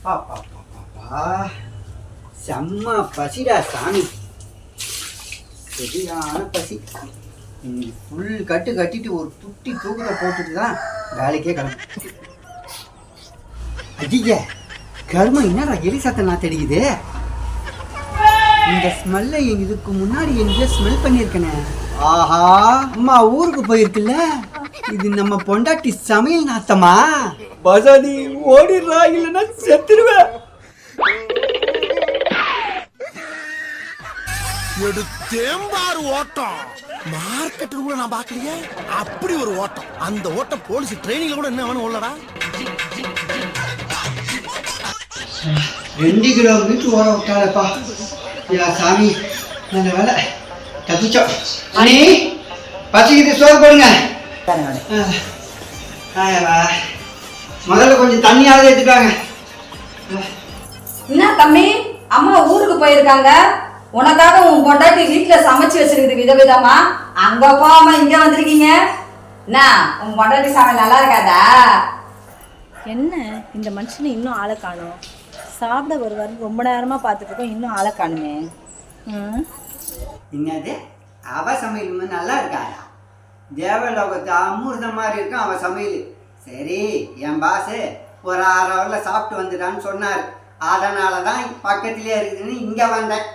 பாப்பா செம்ம பசிடா சாமி, சரியான பசி. ஃபுல் கட்டு கட்டிட்டு ஒரு குட்டி தூக்கத்தை போட்டுட்டு தான் வேலைக்கே கிளம்பு. அதிக கர்மம் என்னடா எலி சத்தம் நான் தெரியுது. இந்த ஸ்மெல்லை இதுக்கு முன்னாடி எங்கேயோ ஸ்மெல் பண்ணியிருக்கேனே. ஆஹா, அம்மா ஊருக்கு போயிருக்குல்ல, இது நம்ம பொண்டாட்டி சமையல் நாத்தமா? பசாதி ஓடிடுறா, இல்லைன்னா செத்துருவேன். எடுத்தேம்பாரு ஓட்டம் மார்க்கெட்டு கூட நான் பாக்கலையே. அப்படி ஒரு ஓட்டம், அந்த ஓட்டம் போலீஸ் ட்ரைனிங்ல கூட என்ன வேணும் உள்ளடா. 2 கிலோமீட்டர் ஓட விட்டாலப்பா. சாமி நல்ல வேலை தப்பிச்சோம். அண்ணி பசிக்கிட்டு சோறு போடுங்க. முதல்ல கொஞ்சம் தண்ணியாவது எடுத்துக்காங்க. என்ன தம்பி, அம்மா ஊருக்கு போயிருக்காங்க, உனக்காக உன் பொண்டாட்டி வீட்டுல சமைச்சு வச்சிருக்குது விதவிதமா. அங்க போகாம இங்க வந்திருக்கீங்க. என்ன உன் பொண்டாட்டி சமையல் நல்லா இருக்காதா? என்ன இந்த மனுஷனை இன்னும் ஆளை காணும்? சாப்பிட வருவார், ரொம்ப நேரமா பார்த்துட்டு இருக்கோம், இன்னும் ஆளை காணுமே. என்னது அவ சமையல் நல்லா இருக்காதா? தேவலோகத்து அமிர்தம் மாதிரி இருக்கும் அவ சமையல். சரி, என் பாசு ஒரு 6 ஹவர்ல சாப்பிட்டு வந்துட்டான்னு சொன்னார். அதனால தான் பக்கத்திலே இருக்குதுன்னு இங்க வந்தேன்.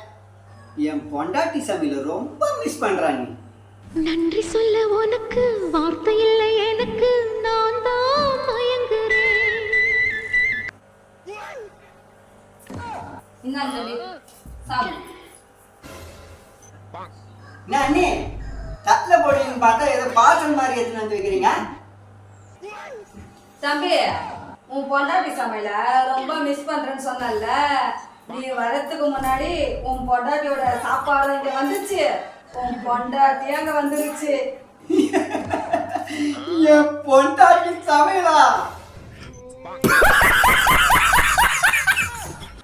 என் பொண்டாட்டி சமையல் ரொம்ப மிஸ் பண்றாங்க. நன்றி சொல்ல உனக்கு வார்த்தை இல்லை எனக்கு, நான் தான் மயங்குறேன். அண்ணே தட்டில போடுவீங்கன்னு பார்த்தா ஏதோ பாசல் மாதிரி எடுத்துன்னு வந்து வைக்கிறீங்க. தம்பி, உன் பொண்டாட்டி சமையல ரொம்ப மிஸ் பண்றேன்னு சொன்னல, நீ வரதுக்கு முன்னாடி உன் பொண்டாட்டியோட சாப்பாடு இங்க வந்துச்சு, உன் பொண்டாட்டி அங்க வந்துருச்சு. என் பொண்டாட்டி சமையலா?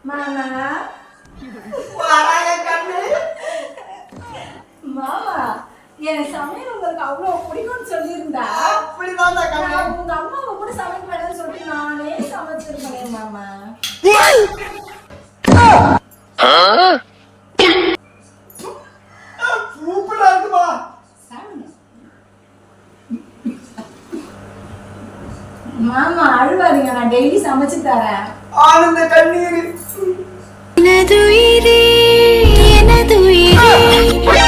மாமா கண்ணு மாமா, என் சமையல் உங்களுக்கு அவ்வளவு பிடிக்கும்னு சொல்லியிருந்தா அப்படிதான் உங்க அம்மாவை கூட சமைக்க வேணும்னு சொல்லிட்டு நானே சமைச்சிருக்கேன் மாமா. சூப்பரா இருக்குமா? மாமா அழுவாதீங்க, நான் டெய்லி சமைச்சு தரேன். ஆனந்த கண்ணீர். எனதுயிரே எனதுயிரே